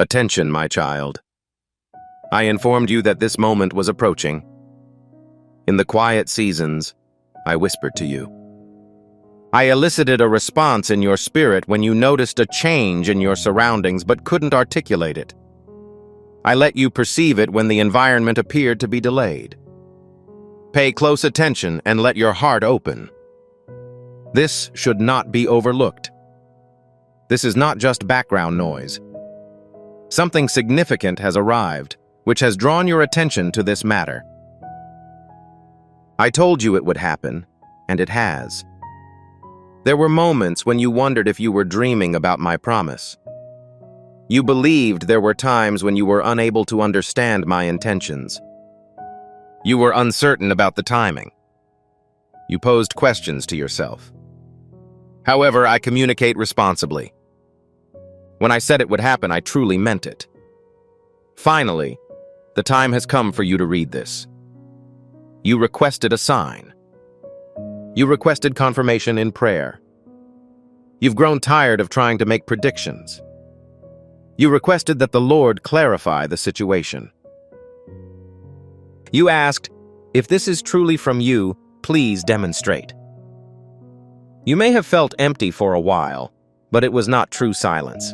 Attention, my child. I informed you that this moment was approaching. In the quiet seasons, I whispered to you. I elicited a response in your spirit when you noticed a change in your surroundings but couldn't articulate it. I let you perceive it when the environment appeared to be delayed. Pay close attention and let your heart open. This should not be overlooked. This is not just background noise. Something significant has arrived, which has drawn your attention to this matter. I told you it would happen, and it has. There were moments when you wondered if you were dreaming about my promise. You believed there were times when you were unable to understand my intentions. You were uncertain about the timing. You posed questions to yourself. However, I communicate responsibly. When I said it would happen, I truly meant it. Finally, the time has come for you to read this. You requested a sign. You requested confirmation in prayer. You've grown tired of trying to make predictions. You requested that the Lord clarify the situation. You asked, if this is truly from you, please demonstrate. You may have felt empty for a while, but it was not true silence.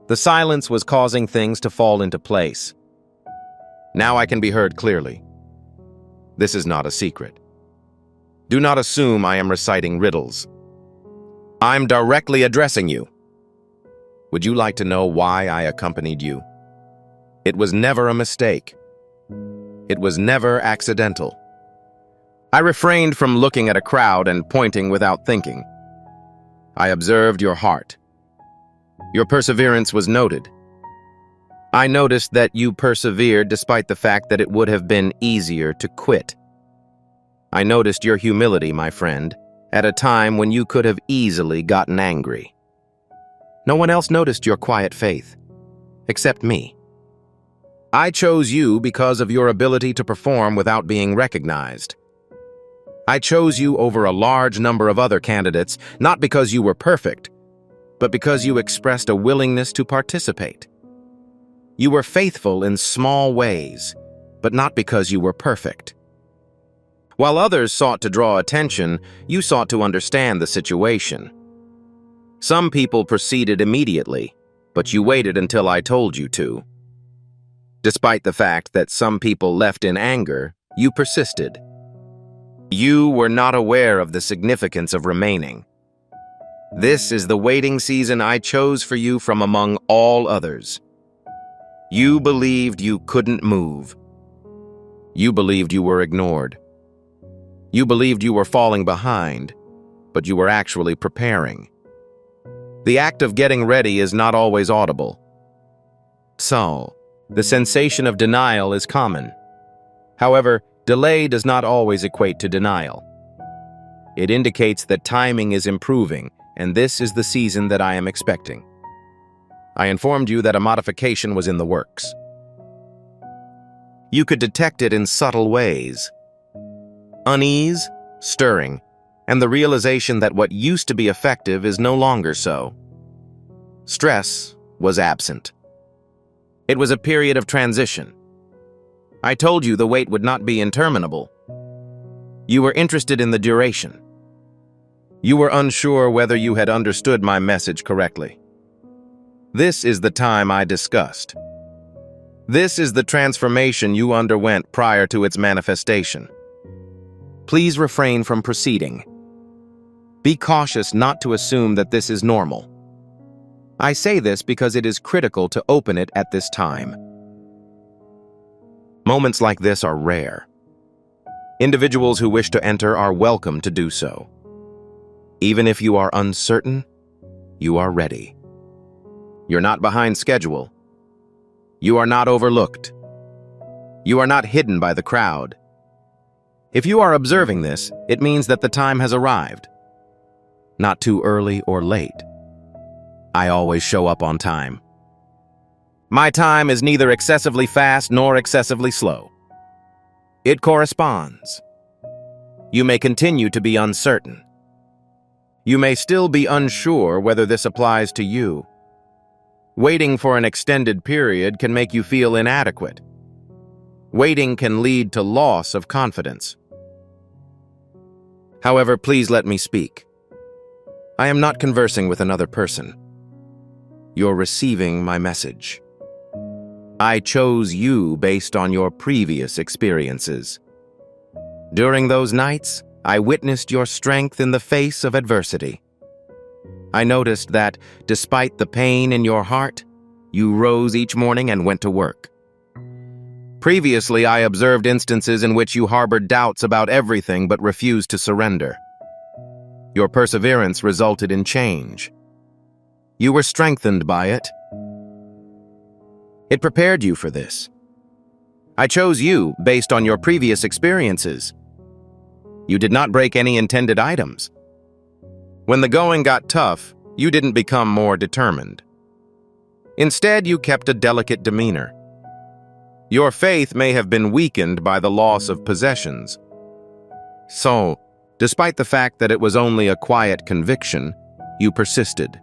The silence was causing things to fall into place. Now I can be heard clearly. This is not a secret. Do not assume I am reciting riddles. I'm directly addressing you. Would you like to know why I accompanied you? It was never a mistake. It was never accidental. I refrained from looking at a crowd and pointing without thinking. I observed your heart. Your perseverance was noted. I noticed that you persevered despite the fact that it would have been easier to quit. I noticed your humility, my friend, at a time when you could have easily gotten angry. No one else noticed your quiet faith, except me. I chose you because of your ability to perform without being recognized. I chose you over a large number of other candidates, not because you were perfect, but because you expressed a willingness to participate. You were faithful in small ways, but not because you were perfect. While others sought to draw attention, you sought to understand the situation. Some people proceeded immediately, but you waited until I told you to. Despite the fact that some people left in anger, you persisted. You were not aware of the significance of remaining. This is the waiting season I chose for you from among all others. You believed you couldn't move. You believed you were ignored. You believed you were falling behind, but you were actually preparing. The act of getting ready is not always audible. So, the sensation of denial is common. However, delay does not always equate to denial. It indicates that timing is improving, and this is the season that I am expecting. I informed you that a modification was in the works. You could detect it in subtle ways. Unease, stirring, and the realization that what used to be effective is no longer so. Stress was absent. It was a period of transition. I told you the wait would not be interminable. You were interested in the duration. You were unsure whether you had understood my message correctly. This is the time I discussed. This is the transformation you underwent prior to its manifestation. Please refrain from proceeding. Be cautious not to assume that this is normal. I say this because it is critical to open it at this time. Moments like this are rare. Individuals who wish to enter are welcome to do so. Even if you are uncertain, you are ready. You're not behind schedule. You are not overlooked. You are not hidden by the crowd. If you are observing this, it means that the time has arrived. Not too early or late. I always show up on time. My time is neither excessively fast nor excessively slow. It corresponds. You may continue to be uncertain. You may still be unsure whether this applies to you. Waiting for an extended period can make you feel inadequate. Waiting can lead to loss of confidence. However, please let me speak. I am not conversing with another person. You're receiving my message. I chose you based on your previous experiences. During those nights, I witnessed your strength in the face of adversity. I noticed that, despite the pain in your heart, you rose each morning and went to work. Previously, I observed instances in which you harbored doubts about everything but refused to surrender. Your perseverance resulted in change. You were strengthened by it. It prepared you for this. I chose you based on your previous experiences. You did not break any intended items. When the going got tough, you didn't become more determined. Instead, you kept a delicate demeanor. Your faith may have been weakened by the loss of possessions. So, despite the fact that it was only a quiet conviction, you persisted.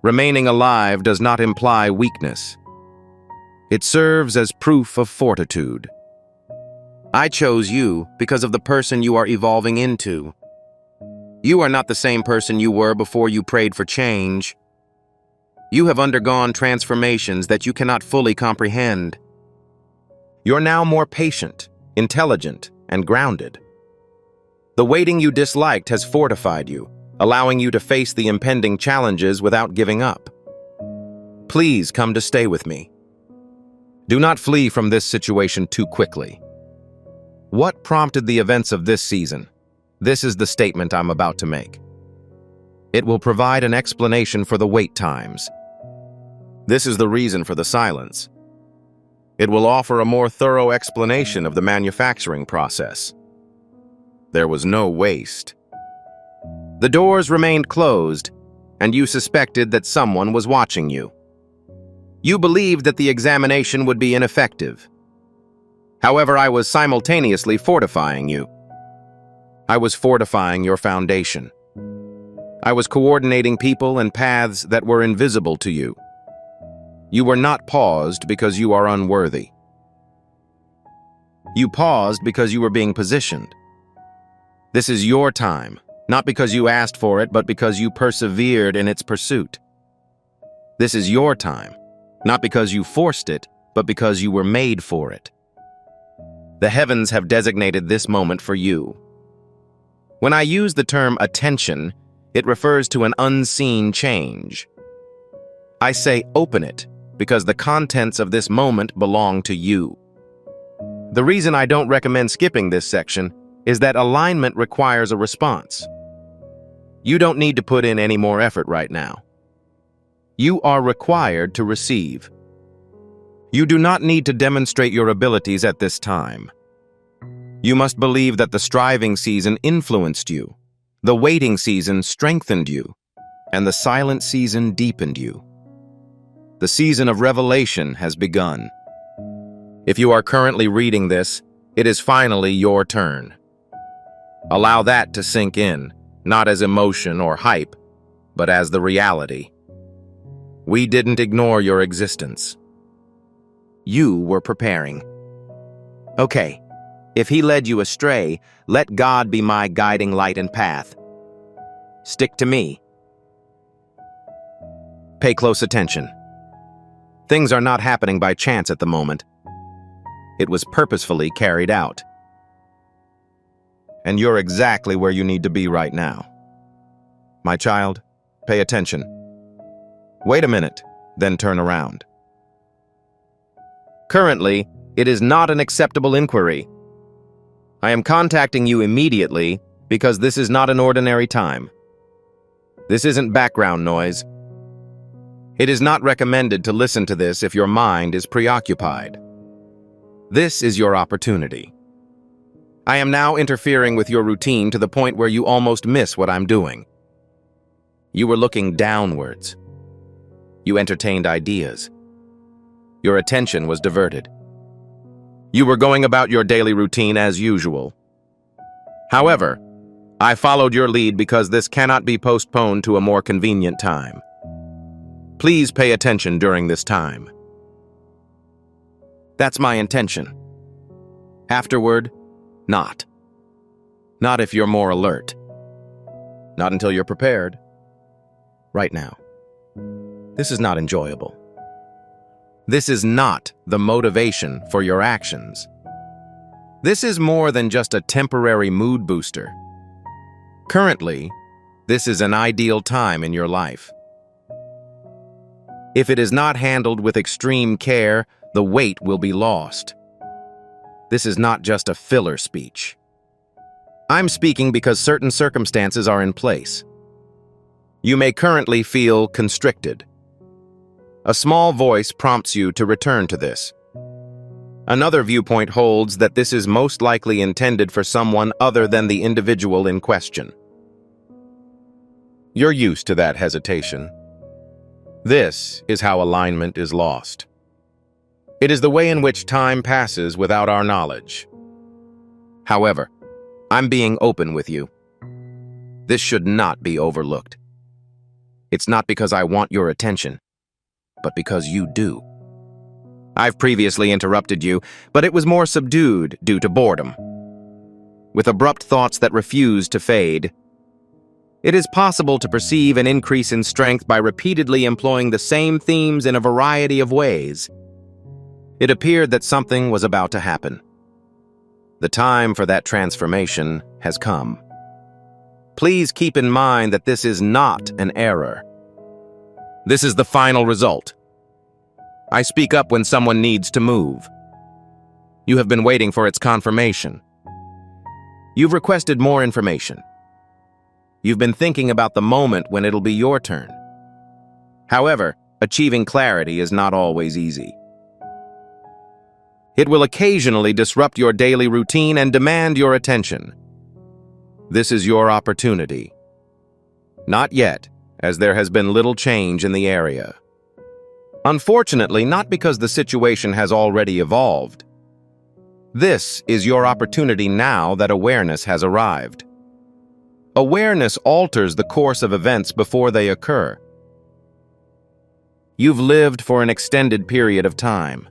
Remaining alive does not imply weakness. It serves as proof of fortitude. I chose you because of the person you are evolving into. You are not the same person you were before you prayed for change. You have undergone transformations that you cannot fully comprehend. You're now more patient, intelligent, and grounded. The waiting you disliked has fortified you, allowing you to face the impending challenges without giving up. Please come to stay with me. Do not flee from this situation too quickly. What prompted the events of this season? This is the statement I'm about to make. It will provide an explanation for the wait times. This is the reason for the silence. It will offer a more thorough explanation of the manufacturing process. There was no waste. The doors remained closed, and you suspected that someone was watching you. You believed that the examination would be ineffective. However, I was simultaneously fortifying you. I was fortifying your foundation. I was coordinating people and paths that were invisible to you. You were not paused because you are unworthy. You paused because you were being positioned. This is your time, not because you asked for it, but because you persevered in its pursuit. This is your time, not because you forced it, but because you were made for it. The heavens have designated this moment for you. When I use the term attention, it refers to an unseen change. I say open it because the contents of this moment belong to you. The reason I don't recommend skipping this section is that alignment requires a response. You don't need to put in any more effort right now. You are required to receive. You do not need to demonstrate your abilities at this time. You must believe that the striving season influenced you, the waiting season strengthened you, and the silent season deepened you. The season of revelation has begun. If you are currently reading this, it is finally your turn. Allow that to sink in, not as emotion or hype, but as the reality. We didn't ignore your existence. You were preparing. Okay, if he led you astray, let God be my guiding light and path. Stick to me. Pay close attention. Things are not happening by chance at the moment. It was purposefully carried out. And you're exactly where you need to be right now. My child, pay attention. Wait a minute, then turn around. Currently, it is not an acceptable inquiry. I am contacting you immediately because this is not an ordinary time. This isn't background noise. It is not recommended to listen to this if your mind is preoccupied. This is your opportunity. I am now interfering with your routine to the point where you almost miss what I'm doing. You were looking downwards. You entertained ideas. Your attention was diverted. You were going about your daily routine as usual. However, I followed your lead because this cannot be postponed to a more convenient time. Please pay attention during this time. That's my intention. Afterward, not. Not if you're more alert. Not until you're prepared. Right now. This is not enjoyable. This is not the motivation for your actions. This is more than just a temporary mood booster. Currently, this is an ideal time in your life. If it is not handled with extreme care, the weight will be lost. This is not just a filler speech. I'm speaking because certain circumstances are in place. You may currently feel constricted. A small voice prompts you to return to this. Another viewpoint holds that this is most likely intended for someone other than the individual in question. You're used to that hesitation. This is how alignment is lost. It is the way in which time passes without our knowledge. However, I'm being open with you. This should not be overlooked. It's not because I want your attention, but because you do. I've previously interrupted you, but it was more subdued due to boredom. With abrupt thoughts that refuse to fade, it is possible to perceive an increase in strength by repeatedly employing the same themes in a variety of ways. It appeared that something was about to happen. The time for that transformation has come. Please keep in mind that this is not an error. This is the final result. I speak up when someone needs to move. You have been waiting for its confirmation. You've requested more information. You've been thinking about the moment when it'll be your turn. However, achieving clarity is not always easy. It will occasionally disrupt your daily routine and demand your attention. This is your opportunity. Not yet, as there has been little change in the area. Unfortunately, not because the situation has already evolved. This is your opportunity now that awareness has arrived. Awareness alters the course of events before they occur. You've lived for an extended period of time.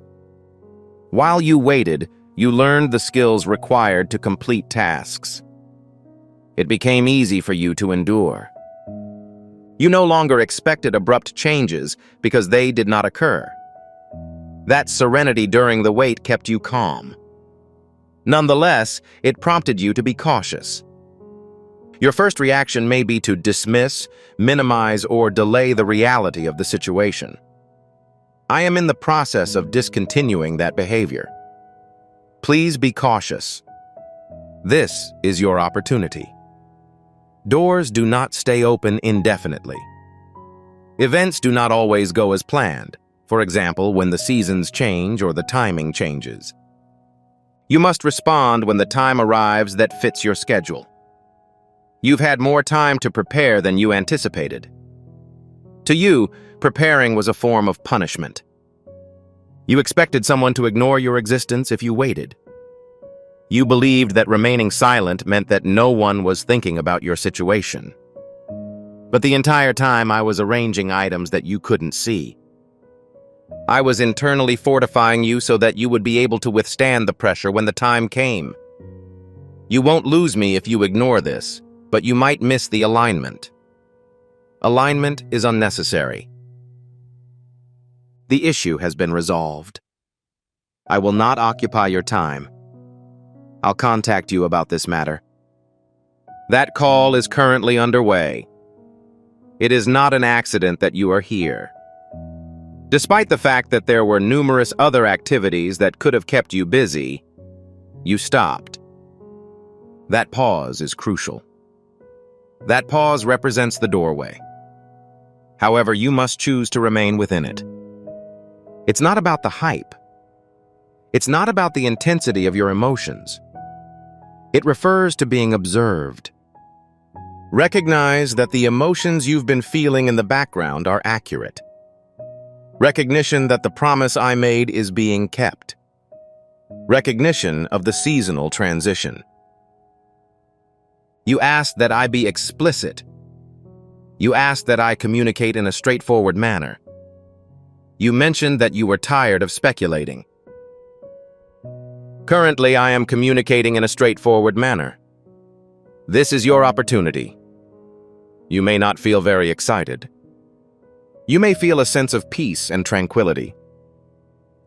While you waited, you learned the skills required to complete tasks. It became easy for you to endure. You no longer expected abrupt changes because they did not occur. That serenity during the wait kept you calm. Nonetheless, it prompted you to be cautious. Your first reaction may be to dismiss, minimize, or delay the reality of the situation. I am in the process of discontinuing that behavior. Please be cautious. This is your opportunity. Doors do not stay open indefinitely. Events do not always go as planned, for example, when the seasons change or the timing changes. You must respond when the time arrives that fits your schedule. You've had more time to prepare than you anticipated. To you, preparing was a form of punishment. You expected someone to ignore your existence if you waited. You believed that remaining silent meant that no one was thinking about your situation. But the entire time I was arranging items that you couldn't see. I was internally fortifying you so that you would be able to withstand the pressure when the time came. You won't lose me if you ignore this, but you might miss the alignment. Alignment is unnecessary. The issue has been resolved. I will not occupy your time. I'll contact you about this matter. That call is currently underway. It is not an accident that you are here. Despite the fact that there were numerous other activities that could have kept you busy, you stopped. That pause is crucial. That pause represents the doorway. However, you must choose to remain within it. It's not about the hype. It's not about the intensity of your emotions. It refers to being observed. Recognize that the emotions you've been feeling in the background are accurate. Recognition that the promise I made is being kept. Recognition of the seasonal transition. You asked that I be explicit. You asked that I communicate in a straightforward manner. You mentioned that you were tired of speculating. Currently, I am communicating in a straightforward manner. This is your opportunity. You may not feel very excited. You may feel a sense of peace and tranquility.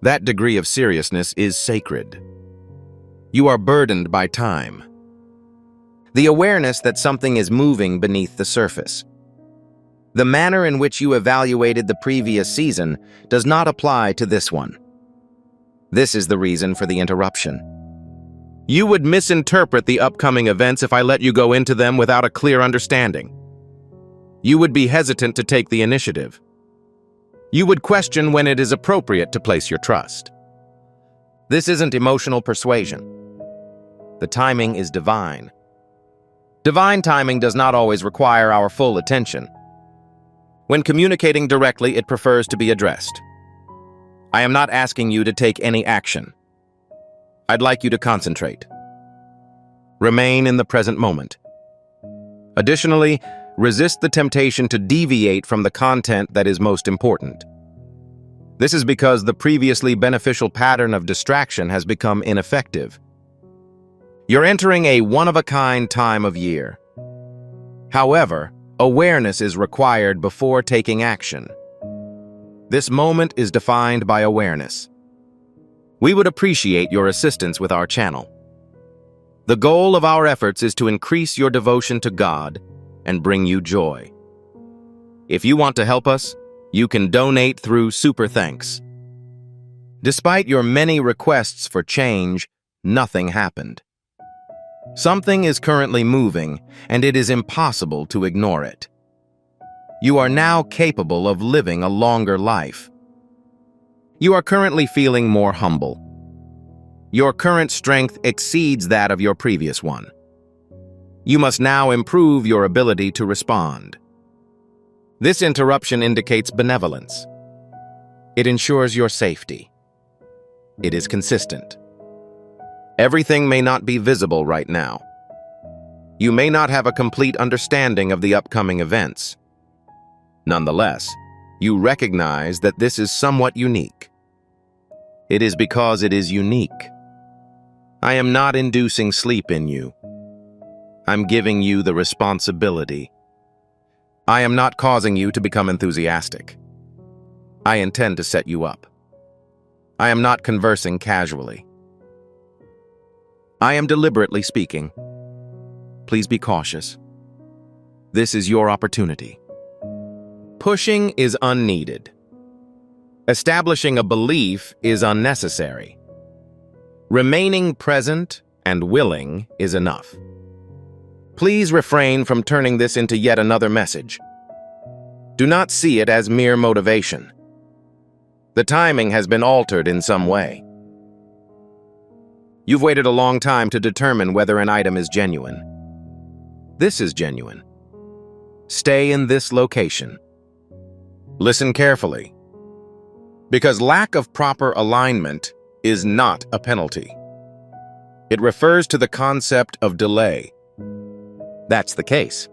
That degree of seriousness is sacred. You are burdened by time. The awareness that something is moving beneath the surface. The manner in which you evaluated the previous season does not apply to this one. This is the reason for the interruption. You would misinterpret the upcoming events if I let you go into them without a clear understanding. You would be hesitant to take the initiative. You would question when it is appropriate to place your trust. This isn't emotional persuasion. The timing is divine. Divine timing does not always require our full attention. When communicating directly, it prefers to be addressed. I am not asking you to take any action. I'd like you to concentrate. Remain in the present moment. Additionally, resist the temptation to deviate from the content that is most important. This is because the previously beneficial pattern of distraction has become ineffective. You're entering a one-of-a-kind time of year. However, awareness is required before taking action. This moment is defined by awareness. We would appreciate your assistance with our channel. The goal of our efforts is to increase your devotion to God and bring you joy. If you want to help us, you can donate through Super Thanks. Despite your many requests for change, nothing happened. Something is currently moving, and it is impossible to ignore it. You are now capable of living a longer life. You are currently feeling more humble. Your current strength exceeds that of your previous one. You must now improve your ability to respond. This interruption indicates benevolence. It ensures your safety. It is consistent. Everything may not be visible right now. You may not have a complete understanding of the upcoming events. Nonetheless, you recognize that this is somewhat unique. It is because it is unique. I am not inducing sleep in you. I'm giving you the responsibility. I am not causing you to become enthusiastic. I intend to set you up. I am not conversing casually. I am deliberately speaking. Please be cautious. This is your opportunity. Pushing is unneeded. Establishing a belief is unnecessary. Remaining present and willing is enough. Please refrain from turning this into yet another message. Do not see it as mere motivation. The timing has been altered in some way. You've waited a long time to determine whether an item is genuine. This is genuine. Stay in this location. Listen carefully. Because lack of proper alignment is not a penalty. It refers to the concept of delay. That's the case.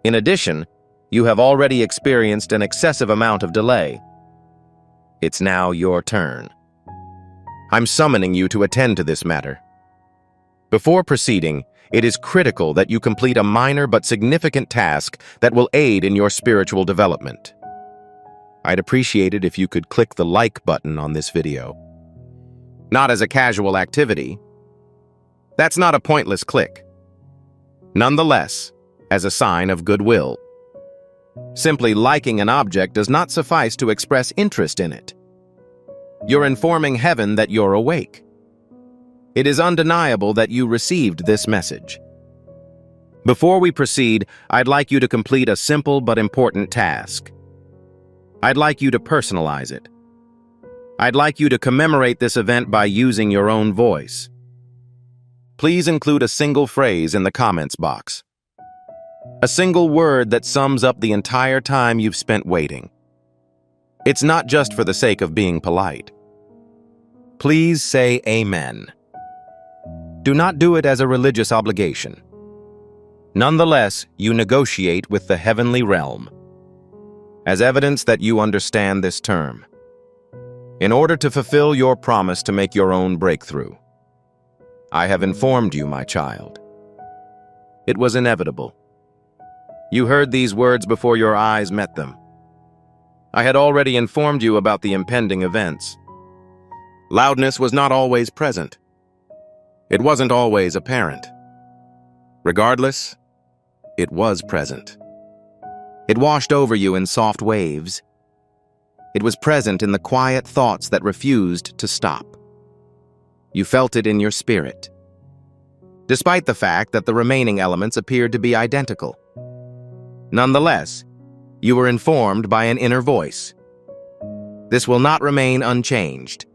In addition, you have already experienced an excessive amount of delay. It's now your turn. I'm summoning you to attend to this matter. Before proceeding, it is critical that you complete a minor but significant task that will aid in your spiritual development. I'd appreciate it if you could click the like button on this video. Not as a casual activity. That's not a pointless click. Nonetheless, as a sign of goodwill. Simply liking an object does not suffice to express interest in it. You're informing heaven that you're awake. It is undeniable that you received this message. Before we proceed, I'd like you to complete a simple but important task. I'd like you to personalize it. I'd like you to commemorate this event by using your own voice. Please include a single phrase in the comments box. A single word that sums up the entire time you've spent waiting. It's not just for the sake of being polite. Please say Amen. Do not do it as a religious obligation. Nonetheless, you negotiate with the heavenly realm. as evidence that you understand this term. In order to fulfill your promise to make your own breakthrough, I have informed you, my child. It was inevitable. You heard these words before your eyes met them. I had already informed you about the impending events. Loudness was not always present. It wasn't always apparent. Regardless, it was present. It washed over you in soft waves. It was present in the quiet thoughts that refused to stop. You felt it in your spirit, despite the fact that the remaining elements appeared to be identical. Nonetheless, you were informed by an inner voice. This will not remain unchanged.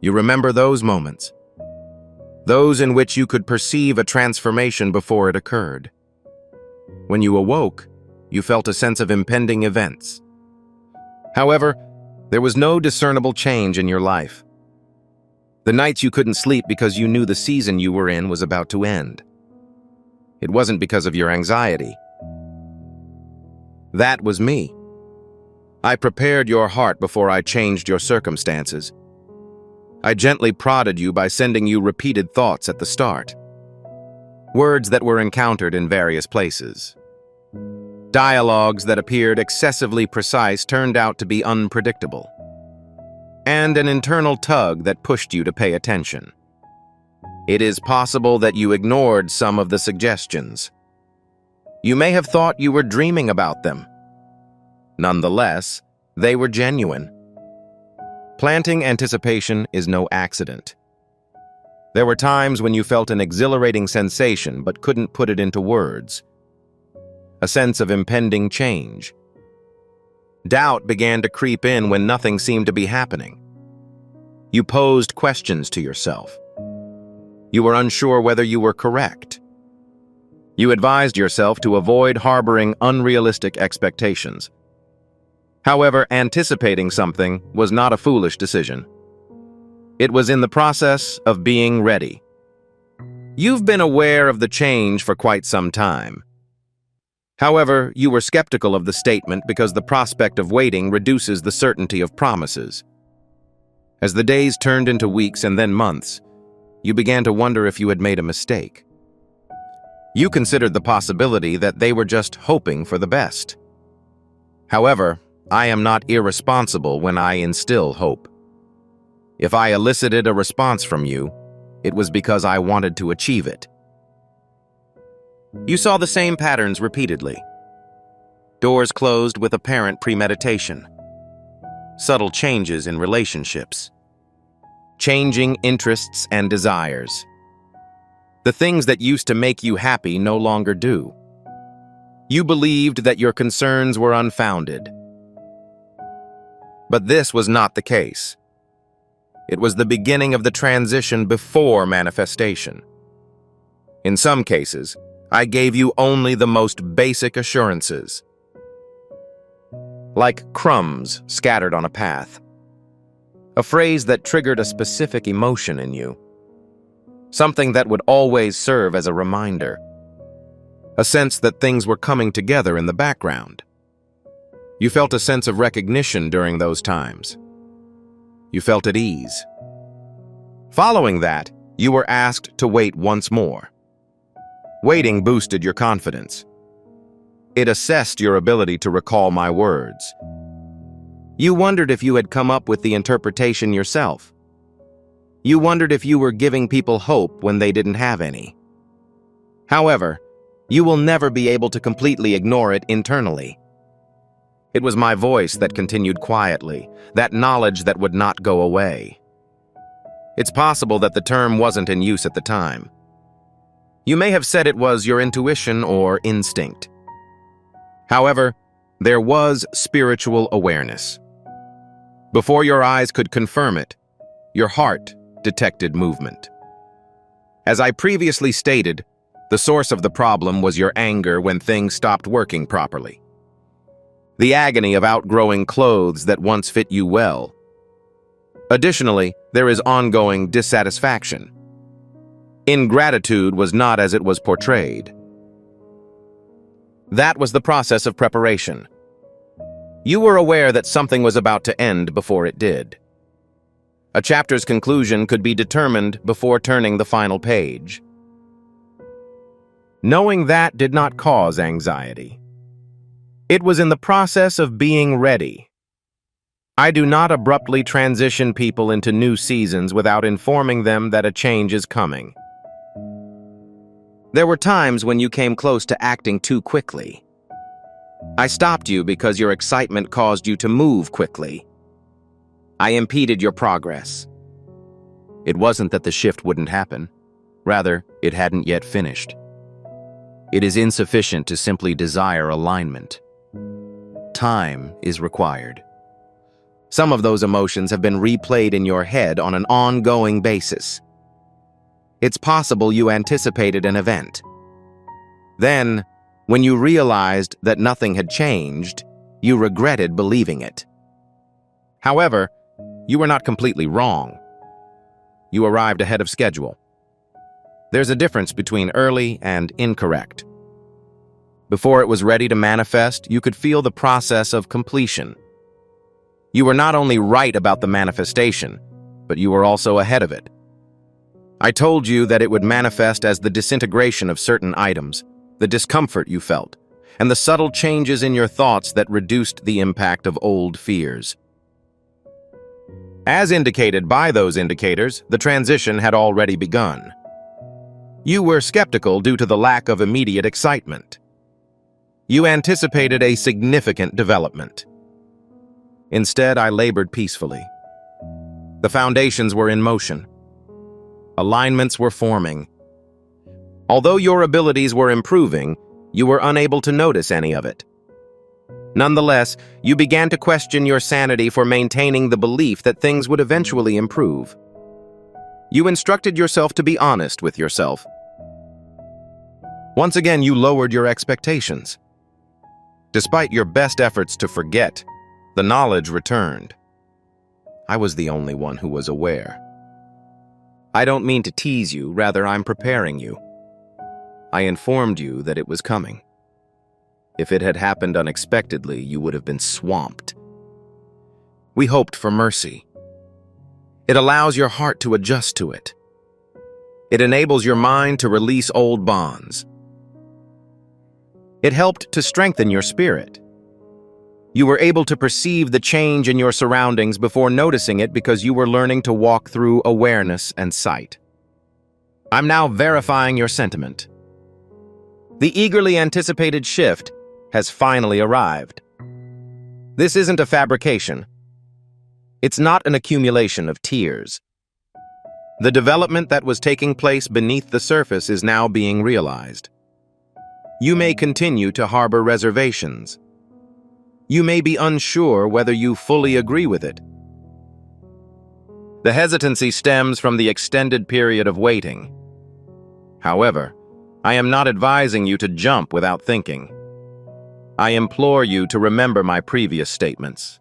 You remember those moments, those in which you could perceive a transformation before it occurred. When you awoke, you felt a sense of impending events. However, there was no discernible change in your life. The nights you couldn't sleep because you knew the season you were in was about to end. It wasn't because of your anxiety. That was me. I prepared your heart before I changed your circumstances. I gently prodded you by sending you repeated thoughts at the start. Words that were encountered in various places. Dialogues that appeared excessively precise turned out to be unpredictable. And an internal tug that pushed you to pay attention. It is possible that you ignored some of the suggestions. You may have thought you were dreaming about them. Nonetheless, they were genuine. Planting anticipation is no accident. There were times when you felt an exhilarating sensation but couldn't put it into words. A sense of impending change. Doubt began to creep in when nothing seemed to be happening. You posed questions to yourself. You were unsure whether you were correct. You advised yourself to avoid harboring unrealistic expectations. However, anticipating something was not a foolish decision. It was in the process of being ready. You've been aware of the change for quite some time. However, you were skeptical of the statement because the prospect of waiting reduces the certainty of promises. As the days turned into weeks and then months, you began to wonder if you had made a mistake. You considered the possibility that they were just hoping for the best. However, I am not irresponsible when I instill hope. If I elicited a response from you, it was because I wanted to achieve it. You saw the same patterns repeatedly. Doors closed with apparent premeditation. Subtle changes in relationships. Changing interests and desires. The things that used to make you happy no longer do. You believed that your concerns were unfounded. But this was not the case. It was the beginning of the transition before manifestation. In some cases, I gave you only the most basic assurances. Like crumbs scattered on a path. A phrase that triggered a specific emotion in you. Something that would always serve as a reminder. A sense that things were coming together in the background. You felt a sense of recognition during those times. You felt at ease. Following that, you were asked to wait once more. Waiting boosted your confidence. It assessed your ability to recall my words. You wondered if you had come up with the interpretation yourself. You wondered if you were giving people hope when they didn't have any. However, you will never be able to completely ignore it internally. It was my voice that continued quietly, that knowledge that would not go away. It's possible that the term wasn't in use at the time. You may have said it was your intuition or instinct. However, there was spiritual awareness. Before your eyes could confirm it, your heart detected movement. As I previously stated, the source of the problem was your anger when things stopped working properly. The agony of outgrowing clothes that once fit you well. Additionally, there is ongoing dissatisfaction. Ingratitude was not as it was portrayed. That was the process of preparation. You were aware that something was about to end before it did. A chapter's conclusion could be determined before turning the final page. Knowing that did not cause anxiety. It was in the process of being ready. I do not abruptly transition people into new seasons without informing them that a change is coming. There were times when you came close to acting too quickly. I stopped you because your excitement caused you to move quickly. I impeded your progress. It wasn't that the shift wouldn't happen. Rather, it hadn't yet finished. It is insufficient to simply desire alignment. Time is required. Some of those emotions have been replayed in your head on an ongoing basis. It's possible you anticipated an event. Then, when you realized that nothing had changed, you regretted believing it. However, you were not completely wrong. You arrived ahead of schedule. There's a difference between early and incorrect. Before it was ready to manifest, you could feel the process of completion. You were not only right about the manifestation, but you were also ahead of it. I told you that it would manifest as the disintegration of certain items, the discomfort you felt, and the subtle changes in your thoughts that reduced the impact of old fears. As indicated by those indicators, the transition had already begun. You were skeptical due to the lack of immediate excitement. You anticipated a significant development. Instead, I labored peacefully. The foundations were in motion. Alignments were forming. Although your abilities were improving, you were unable to notice any of it. Nonetheless, you began to question your sanity for maintaining the belief that things would eventually improve. You instructed yourself to be honest with yourself. Once again, you lowered your expectations. Despite your best efforts to forget, the knowledge returned. I was the only one who was aware. I don't mean to tease you, rather I'm preparing you. I informed you that it was coming. If it had happened unexpectedly, you would have been swamped. We hoped for mercy. It allows your heart to adjust to it. It enables your mind to release old bonds. It helped to strengthen your spirit. You were able to perceive the change in your surroundings before noticing it because you were learning to walk through awareness and sight. I'm now verifying your sentiment. The eagerly anticipated shift has finally arrived. This isn't a fabrication. It's not an accumulation of tears. The development that was taking place beneath the surface is now being realized. You may continue to harbor reservations. You may be unsure whether you fully agree with it. The hesitancy stems from the extended period of waiting. However, I am not advising you to jump without thinking. I implore you to remember my previous statements.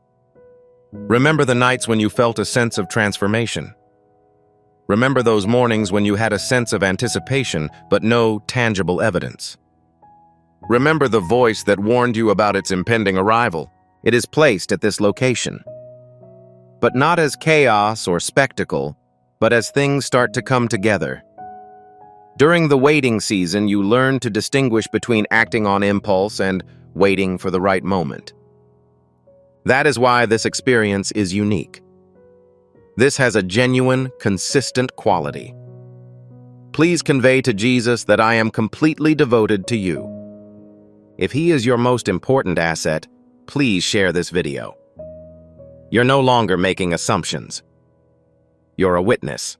Remember the nights when you felt a sense of transformation. Remember those mornings when you had a sense of anticipation but no tangible evidence. Remember the voice that warned you about its impending arrival. It is placed at this location. But not as chaos or spectacle, but as things start to come together. During the waiting season, you learn to distinguish between acting on impulse and waiting for the right moment. That is why this experience is unique. This has a genuine, consistent quality. Please convey to Jesus that I am completely devoted to you. If he is your most important asset, please share this video. You're no longer making assumptions. You're a witness.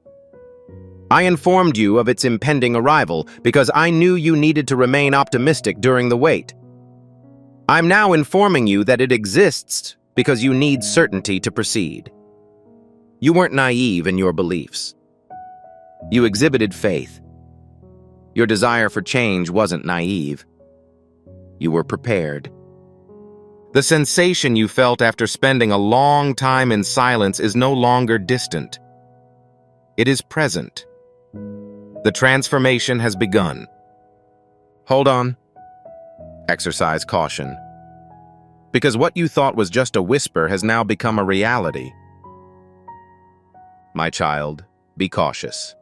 I informed you of its impending arrival because I knew you needed to remain optimistic during the wait. I'm now informing you that it exists because you need certainty to proceed. You weren't naive in your beliefs. You exhibited faith. Your desire for change wasn't naive. You were prepared. The sensation you felt after spending a long time in silence is no longer distant. It is present. The transformation has begun. Hold on. Exercise caution. because what you thought was just a whisper has now become a reality. My child, be cautious.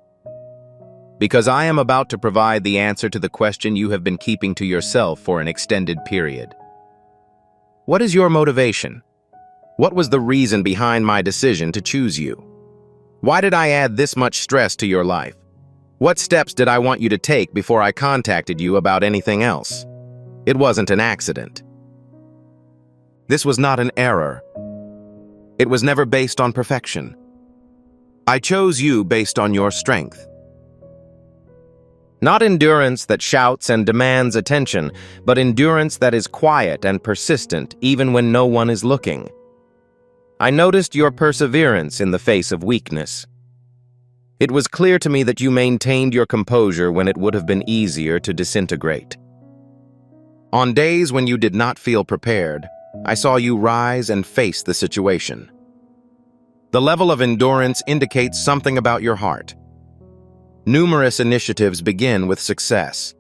Because I am about to provide the answer to the question you have been keeping to yourself for an extended period. What is your motivation? What was the reason behind my decision to choose you? Why did I add this much stress to your life? What steps did I want you to take before I contacted you about anything else? It wasn't an accident. This was not an error. It was never based on perfection. I chose you based on your strength. Not endurance that shouts and demands attention, but endurance that is quiet and persistent even when no one is looking. I noticed your perseverance in the face of weakness. It was clear to me that you maintained your composure when it would have been easier to disintegrate. On days when you did not feel prepared, I saw you rise and face the situation. The level of endurance indicates something about your heart. Numerous initiatives begin with success.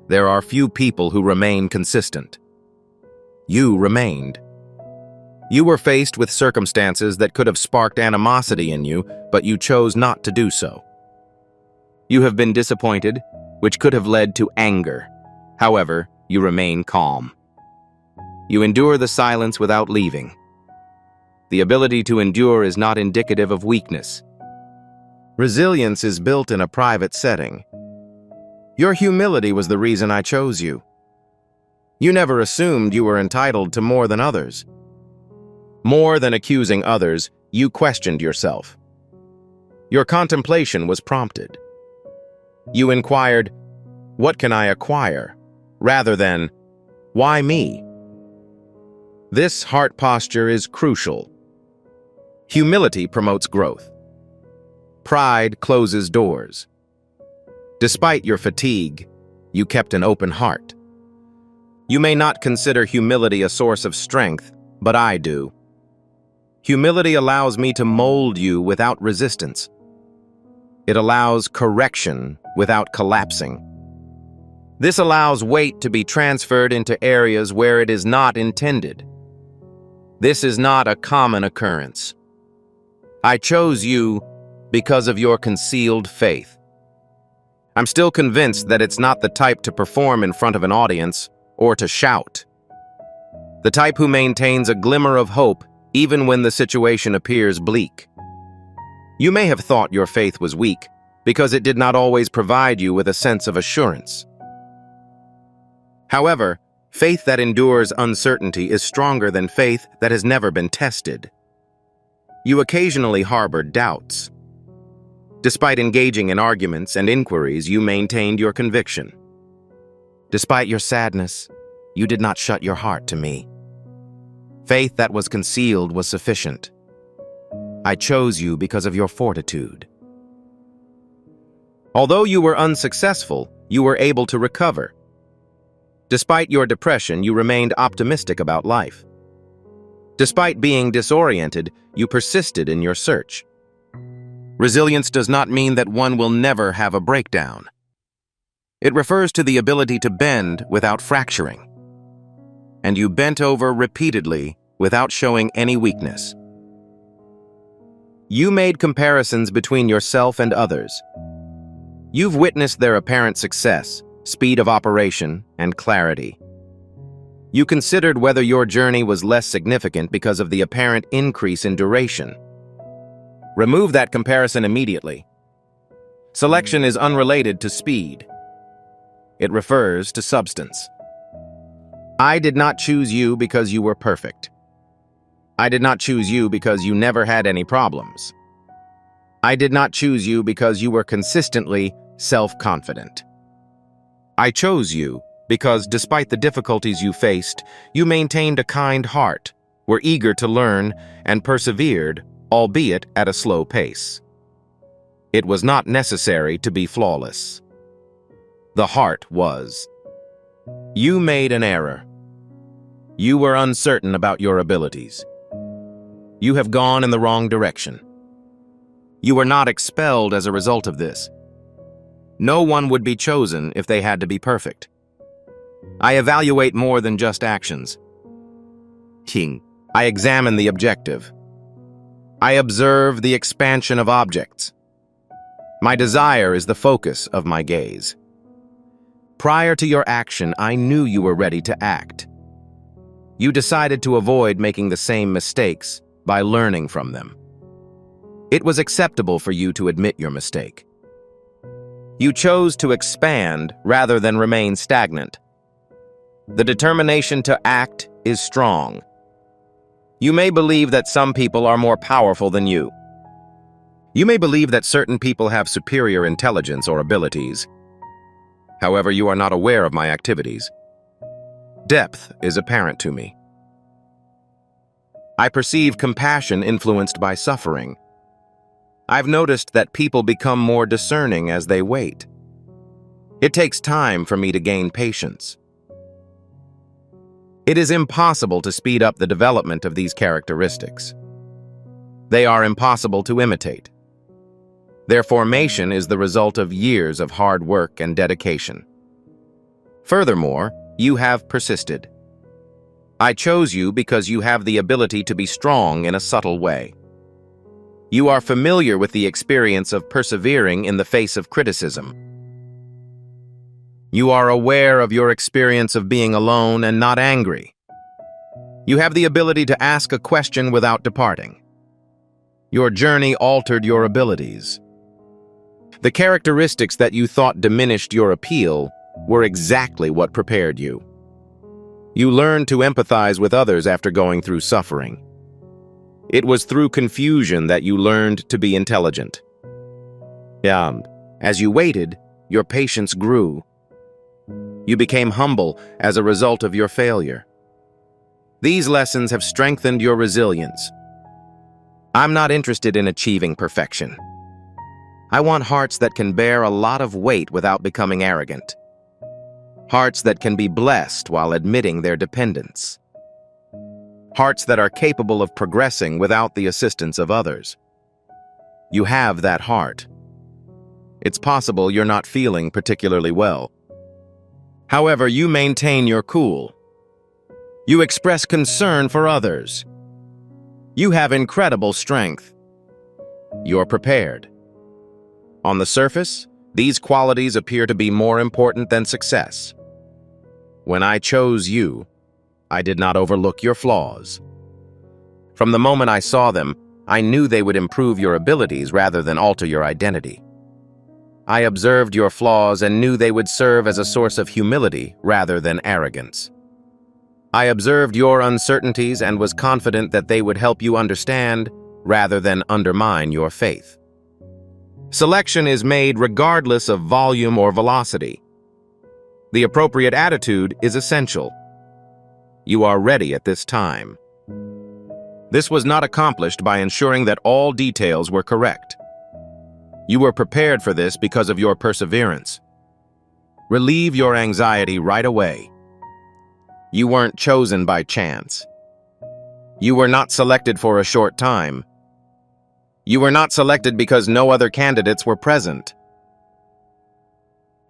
There are few people who remain consistent. You remained. You were faced with circumstances that could have sparked animosity in you, but you chose not to do so. You have been disappointed, which could have led to anger. However, you remain calm. You endure the silence without leaving. The ability to endure is not indicative of weakness. Resilience is built in a private setting. Your humility was the reason I chose you. You never assumed you were entitled to more than others. More than accusing others, you questioned yourself. Your contemplation was prompted. You inquired, "What can I acquire?" rather than, "Why me?" This heart posture is crucial. Humility promotes growth. Pride closes doors. Despite your fatigue, you kept an open heart. You may not consider humility a source of strength, but I do. Humility allows me to mold you without resistance. It allows correction without collapsing. This allows weight to be transferred into areas where it is not intended. This is not a common occurrence. I chose you because of your concealed faith. I'm still convinced that it's not the type to perform in front of an audience or to shout. The type who maintains a glimmer of hope even when the situation appears bleak. You may have thought your faith was weak because it did not always provide you with a sense of assurance. However, faith that endures uncertainty is stronger than faith that has never been tested. You occasionally harbored doubts. Despite engaging in arguments and inquiries, you maintained your conviction. Despite your sadness, you did not shut your heart to me. Faith that was concealed was sufficient. I chose you because of your fortitude. Although you were unsuccessful, you were able to recover. Despite your depression, you remained optimistic about life. Despite being disoriented, you persisted in your search. Resilience does not mean that one will never have a breakdown. It refers to the ability to bend without fracturing. And you bent over repeatedly without showing any weakness. You made comparisons between yourself and others. You've witnessed their apparent success, speed of operation, and clarity. You considered whether your journey was less significant because of the apparent increase in duration. Remove that comparison immediately. Selection is unrelated to speed. It refers to substance. I did not choose you because you were perfect. I did not choose you because you never had any problems. I did not choose you because you were consistently self-confident. I chose you because despite the difficulties you faced, you maintained a kind heart, were eager to learn, and persevered, albeit at a slow pace. It was not necessary to be flawless. The heart was. You made an error. You were uncertain about your abilities. You have gone in the wrong direction. You were not expelled as a result of this. No one would be chosen if they had to be perfect. I evaluate more than just actions. King. I examine the objective. I observe the expansion of objects. My desire is the focus of my gaze. Prior to your action, I knew you were ready to act. You decided to avoid making the same mistakes by learning from them. It was acceptable for you to admit your mistake. You chose to expand rather than remain stagnant. The determination to act is strong. You may believe that some people are more powerful than you. You may believe that certain people have superior intelligence or abilities. However, you are not aware of my activities. Depth is apparent to me. I perceive compassion influenced by suffering. I've noticed that people become more discerning as they wait. It takes time for me to gain patience. It is impossible to speed up the development of these characteristics. They are impossible to imitate. Their formation is the result of years of hard work and dedication. Furthermore, you have persisted. I chose you because you have the ability to be strong in a subtle way. You are familiar with the experience of persevering in the face of criticism. You are aware of your experience of being alone and not angry. You have the ability to ask a question without departing. Your journey altered your abilities. The characteristics that you thought diminished your appeal were exactly what prepared you. You learned to empathize with others after going through suffering. It was through confusion that you learned to be intelligent. As you waited, your patience grew. You became humble as a result of your failure. These lessons have strengthened your resilience. I'm not interested in achieving perfection. I want hearts that can bear a lot of weight without becoming arrogant. Hearts that can be blessed while admitting their dependence. Hearts that are capable of progressing without the assistance of others. You have that heart. It's possible you're not feeling particularly well. However, you maintain your cool. You express concern for others. You have incredible strength. You're prepared. On the surface, these qualities appear to be more important than success. When I chose you, I did not overlook your flaws. From the moment I saw them, I knew they would improve your abilities rather than alter your identity. I observed your flaws and knew they would serve as a source of humility rather than arrogance. I observed your uncertainties and was confident that they would help you understand rather than undermine your faith. Selection is made regardless of volume or velocity. The appropriate attitude is essential. You are ready at this time. This was not accomplished by ensuring that all details were correct. You were prepared for this because of your perseverance. Relieve your anxiety right away. You weren't chosen by chance. You were not selected for a short time. You were not selected because no other candidates were present.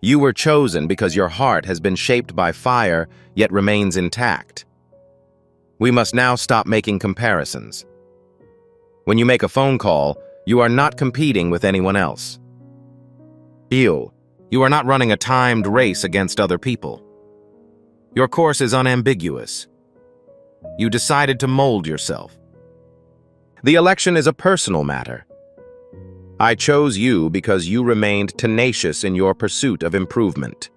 You were chosen because your heart has been shaped by fire, yet remains intact. We must now stop making comparisons. When you make a phone call, you are not competing with anyone else. You are not running a timed race against other people. Your course is unambiguous. You decided to mold yourself. The election is a personal matter. I chose you because you remained tenacious in your pursuit of improvement.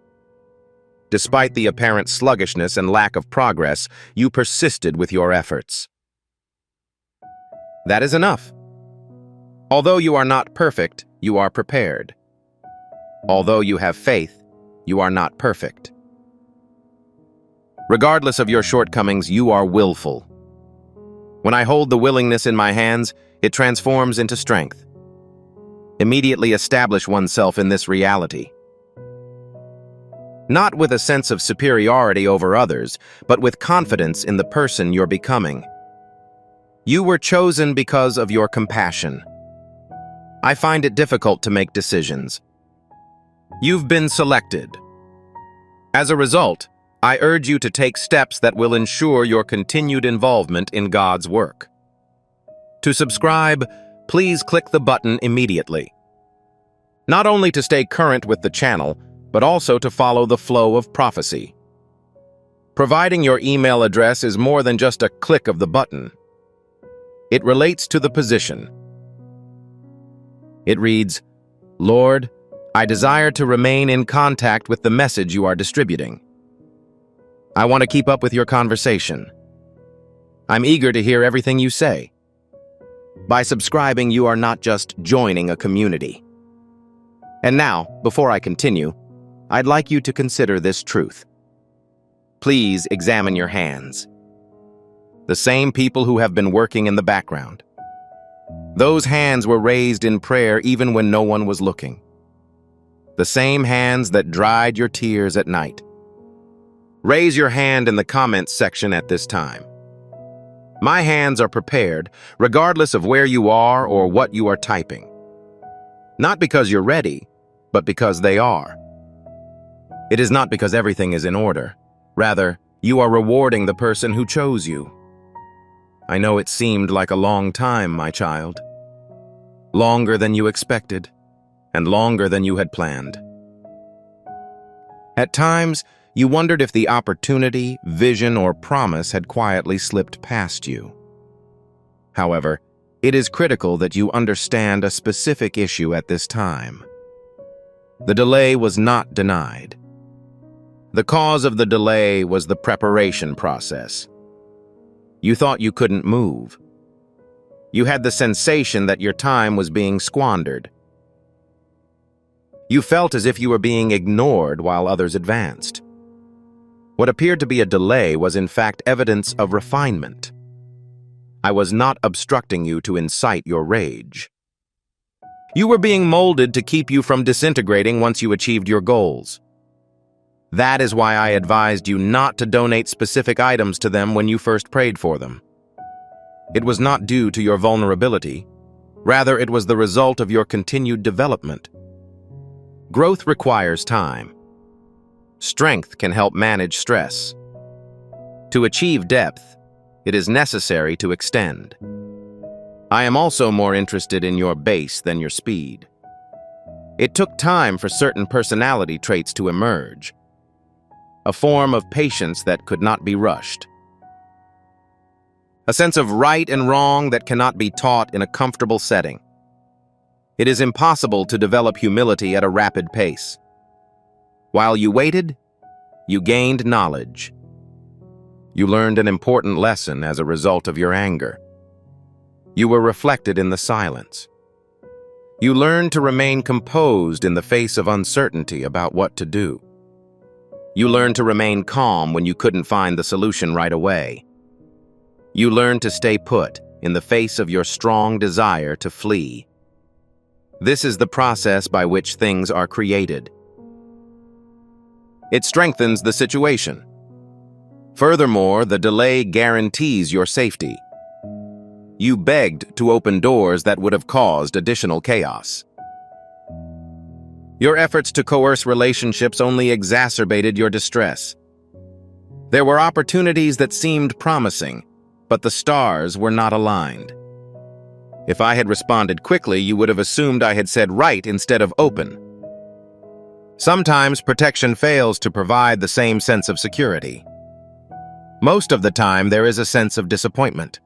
Despite the apparent sluggishness and lack of progress, you persisted with your efforts. That is enough. Although you are not perfect, you are prepared. Although you have faith, you are not perfect. Regardless of your shortcomings, you are willful. When I hold the willingness in my hands, it transforms into strength. Immediately establish oneself in this reality. Not with a sense of superiority over others, but with confidence in the person you're becoming. You were chosen because of your compassion. I find it difficult to make decisions. You've been selected. As a result, I urge you to take steps that will ensure your continued involvement in God's work. To subscribe, please click the button immediately. Not only to stay current with the channel, but also to follow the flow of prophecy. Providing your email address is more than just a click of the button. It relates to the position. It reads, "Lord, I desire to remain in contact with the message you are distributing. I want to keep up with your conversation. I'm eager to hear everything you say." By subscribing, you are not just joining a community. And now, before I continue, I'd like you to consider this truth. Please examine your hands. The same people who have been working in the background. Those hands were raised in prayer even when no one was looking. The same hands that dried your tears at night. Raise your hand in the comments section at this time. My hands are prepared, regardless of where you are or what you are typing. Not because you're ready, but because they are. It is not because everything is in order. Rather, you are rewarding the person who chose you. I know it seemed like a long time, my child. Longer than you expected, and longer than you had planned. At times, you wondered if the opportunity, vision, or promise had quietly slipped past you. However, it is critical that you understand a specific issue at this time. The delay was not denied. The cause of the delay was the preparation process. You thought you couldn't move. You had the sensation that your time was being squandered. You felt as if you were being ignored while others advanced. What appeared to be a delay was in fact evidence of refinement. I was not obstructing you to incite your rage. You were being molded to keep you from disintegrating once you achieved your goals. That is why I advised you not to donate specific items to them when you first prayed for them. It was not due to your vulnerability. Rather, it was the result of your continued development. Growth requires time. Strength can help manage stress. To achieve depth, it is necessary to extend. I am also more interested in your base than your speed. It took time for certain personality traits to emerge, a form of patience that could not be rushed, a sense of right and wrong that cannot be taught in a comfortable setting. It is impossible to develop humility at a rapid pace. While you waited, you gained knowledge. You learned an important lesson as a result of your anger. You were reflected in the silence. You learned to remain composed in the face of uncertainty about what to do. You learned to remain calm when you couldn't find the solution right away. You learned to stay put in the face of your strong desire to flee. This is the process by which things are created. It strengthens the situation. Furthermore, the delay guarantees your safety. You begged to open doors that would have caused additional chaos. Your efforts to coerce relationships only exacerbated your distress. There were opportunities that seemed promising, but the stars were not aligned. If I had responded quickly, you would have assumed I had said right instead of open. Sometimes protection fails to provide the same sense of security. Most of the time, there is a sense of disappointment.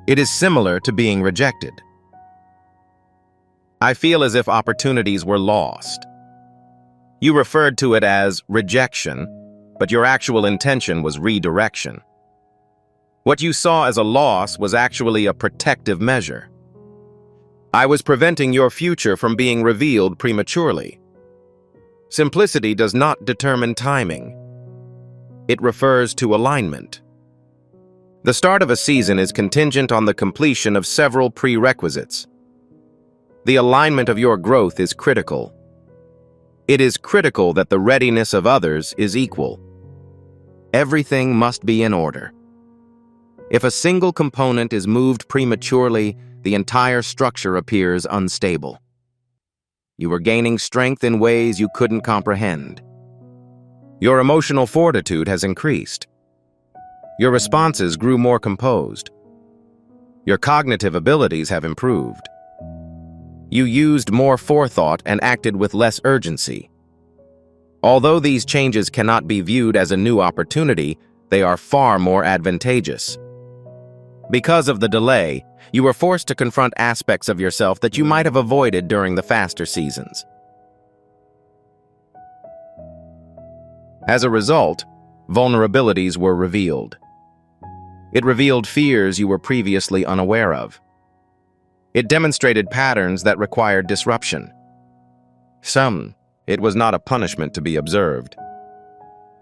It is similar to being rejected. I feel as if opportunities were lost. You referred to it as rejection, but your actual intention was redirection. What you saw as a loss was actually a protective measure. I was preventing your future from being revealed prematurely. Simplicity does not determine timing. It refers to alignment. The start of a season is contingent on the completion of several prerequisites. The alignment of your growth is critical. It is critical that the readiness of others is equal. Everything must be in order. If a single component is moved prematurely, the entire structure appears unstable. You were gaining strength in ways you couldn't comprehend. Your emotional fortitude has increased. Your responses grew more composed. Your cognitive abilities have improved. You used more forethought and acted with less urgency. Although these changes cannot be viewed as a new opportunity, they are far more advantageous. Because of the delay, you were forced to confront aspects of yourself that you might have avoided during the faster seasons. As a result, vulnerabilities were revealed. It revealed fears you were previously unaware of. It demonstrated patterns that required disruption. It was not a punishment to be observed.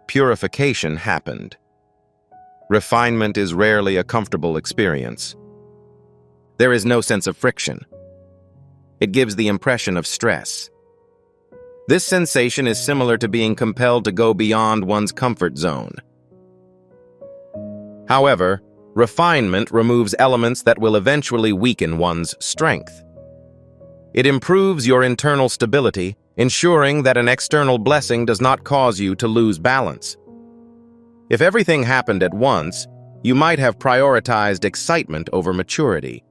Purification happened. Refinement is rarely a comfortable experience. There is no sense of friction. It gives the impression of stress. This sensation is similar to being compelled to go beyond one's comfort zone. However, refinement removes elements that will eventually weaken one's strength. It improves your internal stability, ensuring that an external blessing does not cause you to lose balance. If everything happened at once, you might have prioritized excitement over maturity.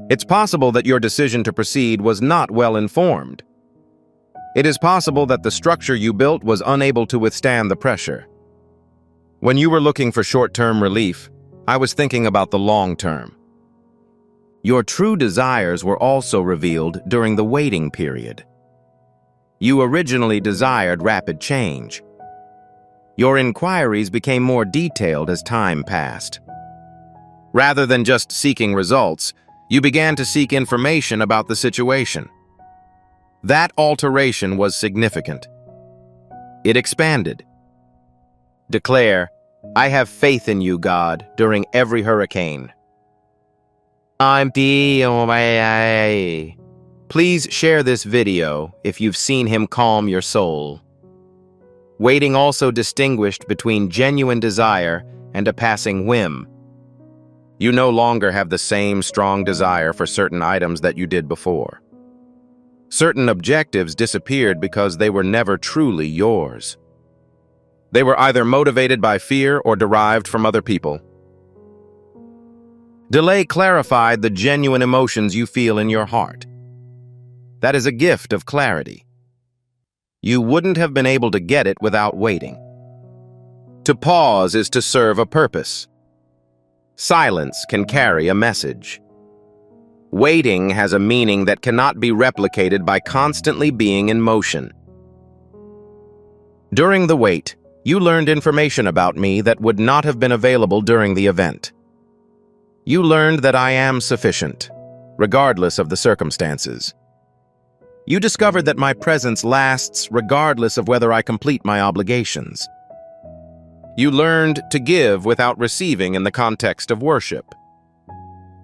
It's possible that your decision to proceed was not well informed. It is possible that the structure you built was unable to withstand the pressure. When you were looking for short-term relief, I was thinking about the long term. Your true desires were also revealed during the waiting period. You originally desired rapid change. Your inquiries became more detailed as time passed. Rather than just seeking results, you began to seek information about the situation. That alteration was significant. It expanded. Declare, "I have faith in you, God, during every hurricane." Please share this video if you've seen him calm your soul. Waiting also distinguished between genuine desire and a passing whim. You no longer have the same strong desire for certain items that you did before. Certain objectives disappeared because they were never truly yours. They were either motivated by fear or derived from other people. Delay clarified the genuine emotions you feel in your heart. That is a gift of clarity. You wouldn't have been able to get it without waiting. To pause is to serve a purpose. Silence can carry a message. Waiting has a meaning that cannot be replicated by constantly being in motion. During the wait, you learned information about me that would not have been available during the event. You learned that I am sufficient, regardless of the circumstances. You discovered that my presence lasts regardless of whether I complete my obligations. You learned to give without receiving in the context of worship.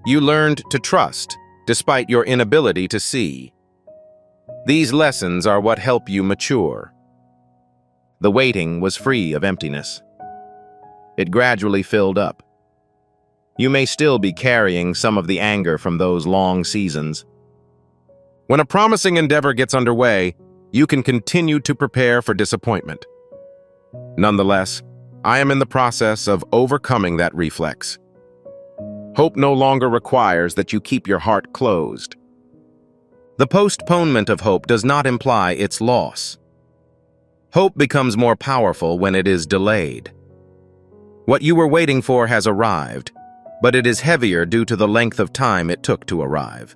You learned to trust, despite your inability to see. These lessons are what help you mature. The waiting was free of emptiness. It gradually filled up. You may still be carrying some of the anger from those long seasons. When a promising endeavor gets underway, you can continue to prepare for disappointment. Nonetheless, I am in the process of overcoming that reflex. Hope no longer requires that you keep your heart closed. The postponement of hope does not imply its loss. Hope becomes more powerful when it is delayed. What you were waiting for has arrived, but it is heavier due to the length of time it took to arrive.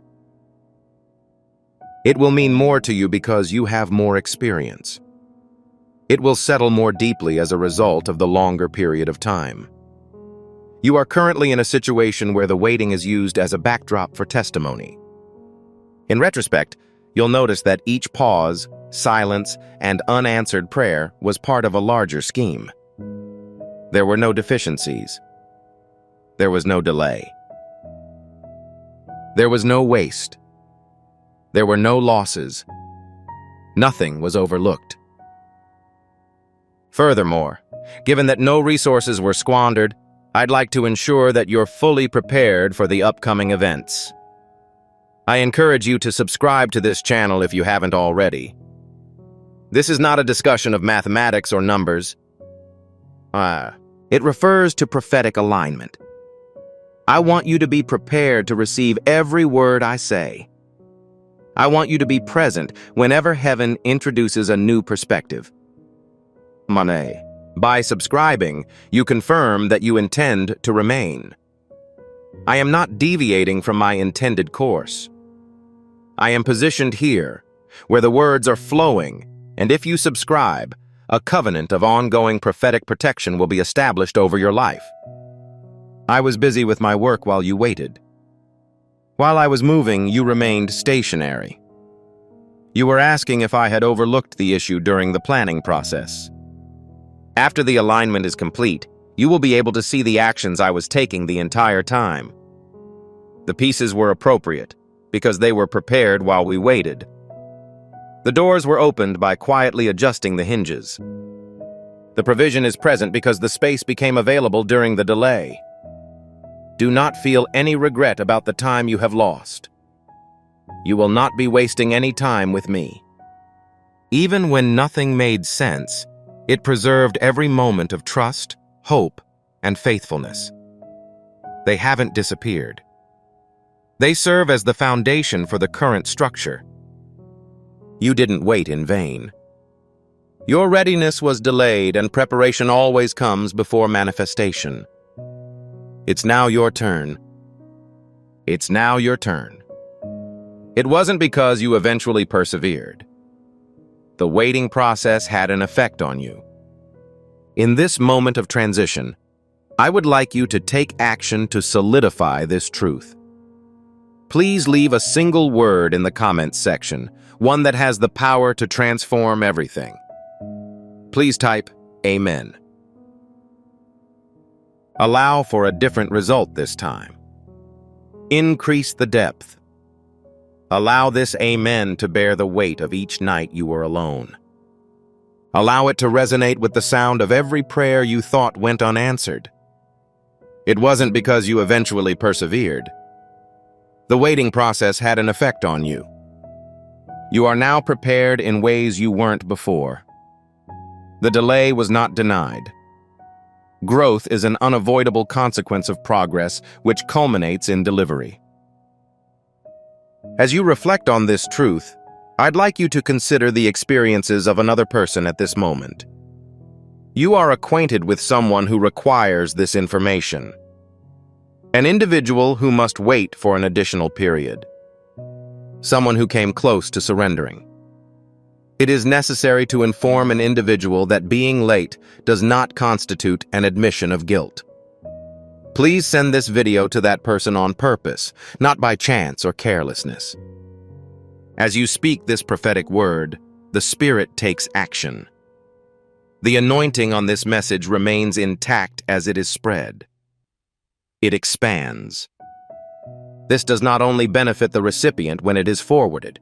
It will mean more to you because you have more experience. It will settle more deeply as a result of the longer period of time. You are currently in a situation where the waiting is used as a backdrop for testimony. In retrospect, you'll notice that each pause, silence, and unanswered prayer was part of a larger scheme. There were no deficiencies. There was no delay. There was no waste. There were no losses. Nothing was overlooked. Furthermore, given that no resources were squandered, I'd like to ensure that you're fully prepared for the upcoming events. I encourage you to subscribe to this channel if you haven't already. This is not a discussion of mathematics or numbers. It refers to prophetic alignment. I want you to be prepared to receive every word I say. I want you to be present whenever heaven introduces a new perspective. Monet. By subscribing, you confirm that you intend to remain. I am not deviating from my intended course. I am positioned here, where the words are flowing, and if you subscribe, a covenant of ongoing prophetic protection will be established over your life. I was busy with my work while you waited. While I was moving, you remained stationary. You were asking if I had overlooked the issue during the planning process. After the alignment is complete, you will be able to see the actions I was taking the entire time. The pieces were appropriate, because they were prepared while we waited. The doors were opened by quietly adjusting the hinges. The provision is present because the space became available during the delay. Do not feel any regret about the time you have lost. You will not be wasting any time with me. Even when nothing made sense, it preserved every moment of trust, hope, and faithfulness. They haven't disappeared. They serve as the foundation for the current structure. You didn't wait in vain. Your readiness was delayed, and preparation always comes before manifestation. It's now your turn. It's now your turn. It wasn't because you eventually persevered. The waiting process had an effect on you. In this moment of transition, I would like you to take action to solidify this truth. Please leave a single word in the comments section, one that has the power to transform everything. Please type Amen. Allow for a different result this time. Increase the depth. Allow this Amen to bear the weight of each night you were alone. Allow it to resonate with the sound of every prayer you thought went unanswered. It wasn't because you eventually persevered. The waiting process had an effect on you. You are now prepared in ways you weren't before. The delay was not denied. Growth is an unavoidable consequence of progress, which culminates in delivery. As you reflect on this truth, I'd like you to consider the experiences of another person at this moment. You are acquainted with someone who requires this information. An individual who must wait for an additional period. Someone who came close to surrendering. It is necessary to inform an individual that being late does not constitute an admission of guilt. Please send this video to that person on purpose, not by chance or carelessness. As you speak this prophetic word, the Spirit takes action. The anointing on this message remains intact as it is spread. It expands. This does not only benefit the recipient when it is forwarded.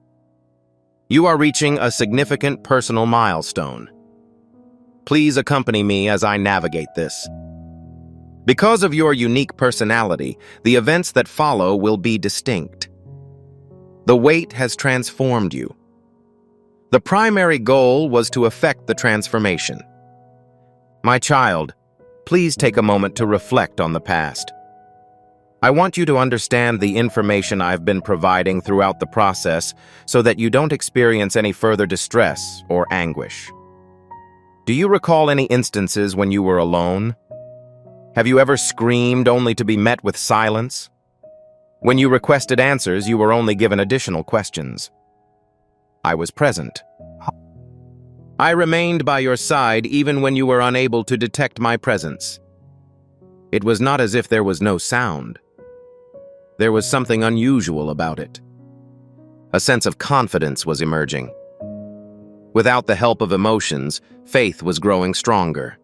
You are reaching a significant personal milestone. Please accompany me as I navigate this. Because of your unique personality, the events that follow will be distinct. The wait has transformed you. The primary goal was to effect the transformation. My child, please take a moment to reflect on the past. I want you to understand the information I've been providing throughout the process so that you don't experience any further distress or anguish. Do you recall any instances when you were alone? Have you ever screamed only to be met with silence? When you requested answers, you were only given additional questions. I was present. I remained by your side even when you were unable to detect my presence. It was not as if there was no sound. There was something unusual about it. A sense of confidence was emerging. Without the help of emotions, faith was growing stronger.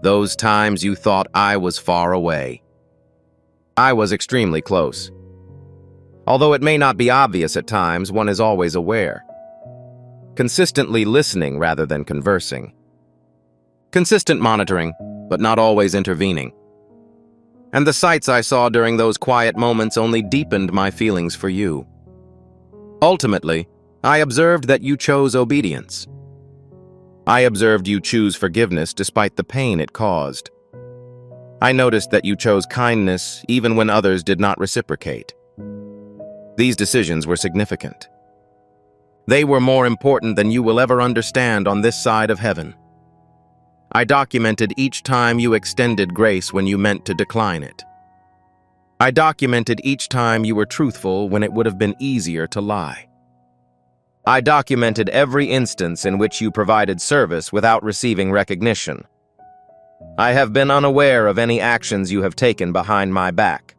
Those times you thought I was far away. I was extremely close. Although it may not be obvious at times, one is always aware. Consistently listening rather than conversing. Consistent monitoring, but not always intervening. And the sights I saw during those quiet moments only deepened my feelings for you. Ultimately, I observed that you chose obedience. I observed you choose forgiveness despite the pain it caused. I noticed that you chose kindness even when others did not reciprocate. These decisions were significant. They were more important than you will ever understand on this side of heaven. I documented each time you extended grace when you meant to decline it. I documented each time you were truthful when it would have been easier to lie. I documented every instance in which you provided service without receiving recognition. I have been unaware of any actions you have taken behind my back.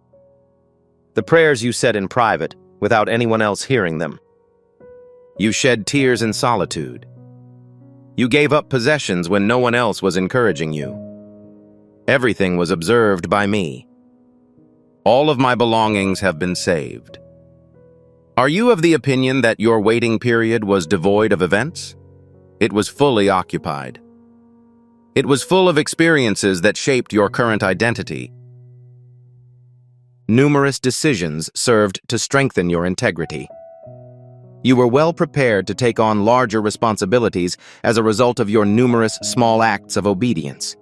The prayers you said in private, without anyone else hearing them. You shed tears in solitude. You gave up possessions when no one else was encouraging you. Everything was observed by me. All of my belongings have been saved. Are you of the opinion that your waiting period was devoid of events? It was fully occupied. It was full of experiences that shaped your current identity. Numerous decisions served to strengthen your integrity. You were well prepared to take on larger responsibilities as a result of your numerous small acts of obedience,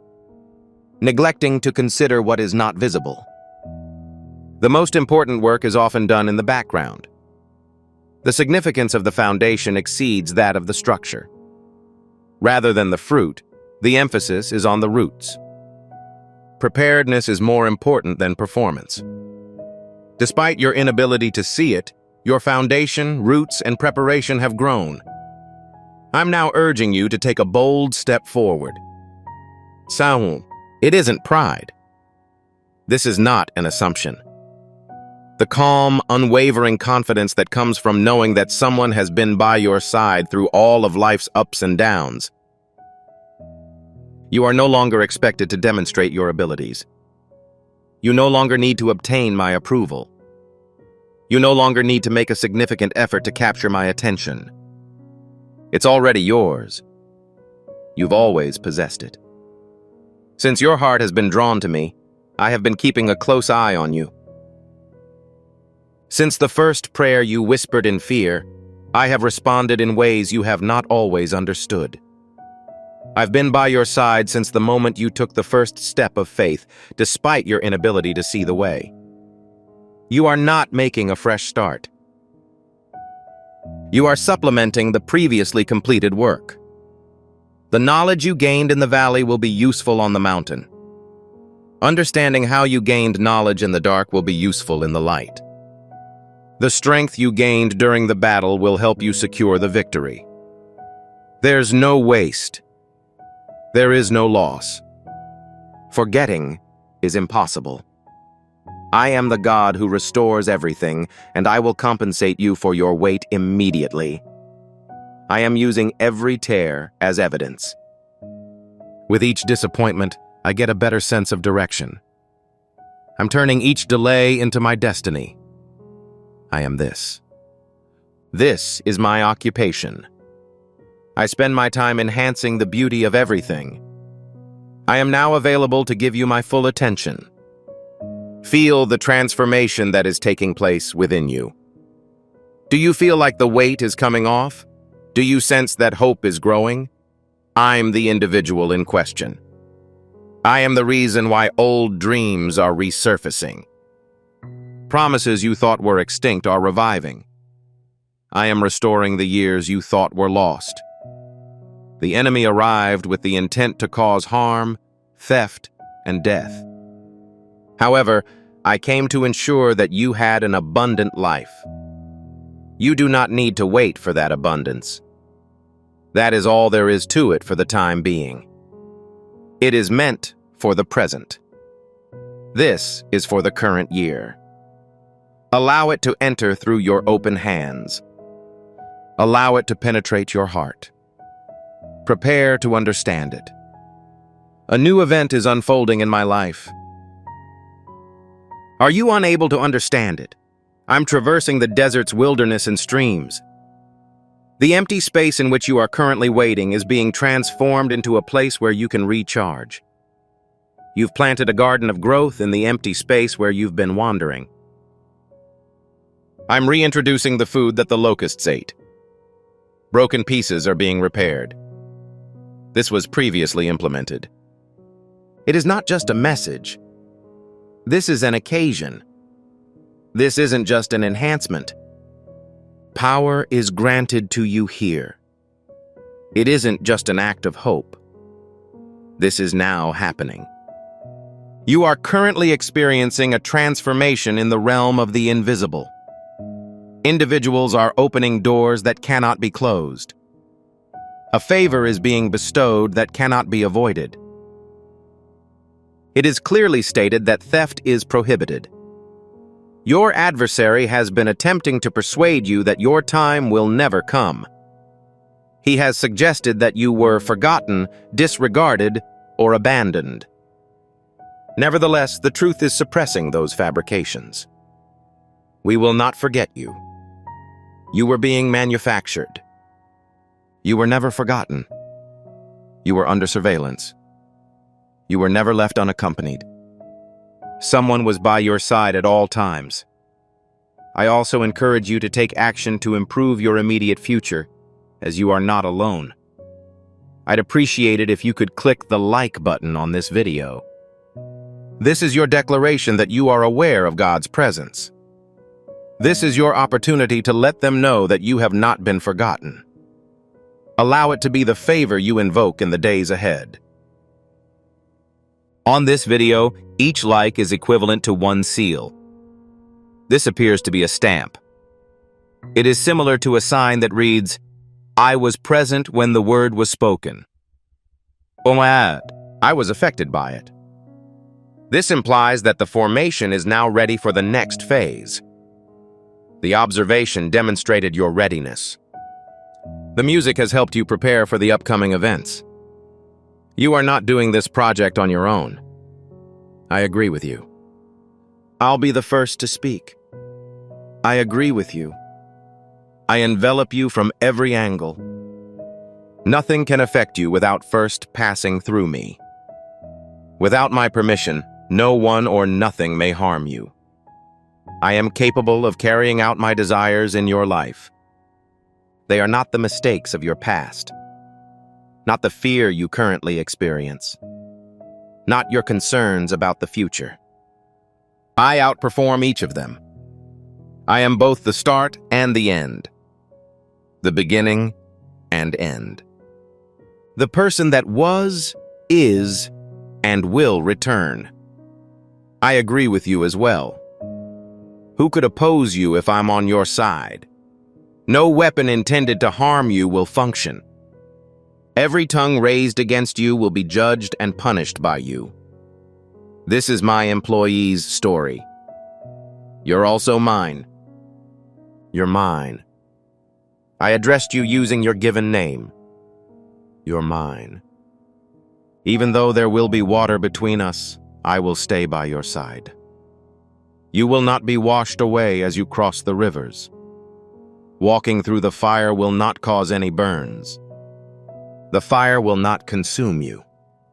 neglecting to consider what is not visible. The most important work is often done in the background. The significance of the foundation exceeds that of the structure. Rather than the fruit, the emphasis is on the roots. Preparedness is more important than performance. Despite your inability to see it, your foundation, roots, and preparation have grown. I'm now urging you to take a bold step forward. Sahun, it isn't pride. This is not an assumption. The calm, unwavering confidence that comes from knowing that someone has been by your side through all of life's ups and downs. You are no longer expected to demonstrate your abilities. You no longer need to obtain my approval. You no longer need to make a significant effort to capture my attention. It's already yours. You've always possessed it. Since your heart has been drawn to me, I have been keeping a close eye on you. Since the first prayer you whispered in fear, I have responded in ways you have not always understood. I've been by your side since the moment you took the first step of faith, despite your inability to see the way. You are not making a fresh start. You are supplementing the previously completed work. The knowledge you gained in the valley will be useful on the mountain. Understanding how you gained knowledge in the dark will be useful in the light. The strength you gained during the battle will help you secure the victory. There's no waste. There is no loss. Forgetting is impossible. I am the God who restores everything, and I will compensate you for your wait immediately. I am using every tear as evidence. With each disappointment, I get a better sense of direction. I'm turning each delay into my destiny. I am this. This is my occupation. I spend my time enhancing the beauty of everything. I am now available to give you my full attention. Feel the transformation that is taking place within you. Do you feel like the weight is coming off? Do you sense that hope is growing? I'm the individual in question. I am the reason why old dreams are resurfacing. Promises you thought were extinct are reviving. I am restoring the years you thought were lost. The enemy arrived with the intent to cause harm, theft, and death. However, I came to ensure that you had an abundant life. You do not need to wait for that abundance. That is all there is to it for the time being. It is meant for the present. This is for the current year. Allow it to enter through your open hands. Allow it to penetrate your heart. Prepare to understand it. A new event is unfolding in my life. Are you unable to understand it? I'm traversing the desert's wilderness and streams. The empty space in which you are currently waiting is being transformed into a place where you can recharge. You've planted a garden of growth in the empty space where you've been wandering. I'm reintroducing the food that the locusts ate. Broken pieces are being repaired. This was previously implemented. It is not just a message. This is an occasion. This isn't just an enhancement. Power is granted to you here. It isn't just an act of hope. This is now happening. You are currently experiencing a transformation in the realm of the invisible. Individuals are opening doors that cannot be closed. A favor is being bestowed that cannot be avoided. It is clearly stated that theft is prohibited. Your adversary has been attempting to persuade you that your time will never come. He has suggested that you were forgotten, disregarded, or abandoned. Nevertheless, the truth is suppressing those fabrications. We will not forget you. You were being manufactured. You were never forgotten. You were under surveillance. You were never left unaccompanied. Someone was by your side at all times. I also encourage you to take action to improve your immediate future, as you are not alone. I'd appreciate it if you could click the like button on this video. This is your declaration that you are aware of God's presence. This is your opportunity to let them know that you have not been forgotten. Allow it to be the favor you invoke in the days ahead. On this video, each like is equivalent to 1 seal. This appears to be a stamp. It is similar to a sign that reads, "I was present when the word was spoken." Oh my God, I was affected by it. This implies that the formation is now ready for the next phase. The observation demonstrated your readiness. The music has helped you prepare for the upcoming events. You are not doing this project on your own. I agree with you. I'll be the first to speak. I agree with you. I envelop you from every angle. Nothing can affect you without first passing through me. Without my permission, no one or nothing may harm you. I am capable of carrying out my desires in your life. They are not the mistakes of your past, not the fear you currently experience, not your concerns about the future. I outperform each of them. I am both the start and the end, the beginning and end. The person that was, is, and will return. I agree with you as well. Who could oppose you if I'm on your side? No weapon intended to harm you will function. Every tongue raised against you will be judged and punished by you. This is my employee's story. You're also mine. You're mine. I addressed you using your given name. You're mine. Even though there will be water between us, I will stay by your side. You will not be washed away as you cross the rivers. Walking through the fire will not cause any burns. The fire will not consume you.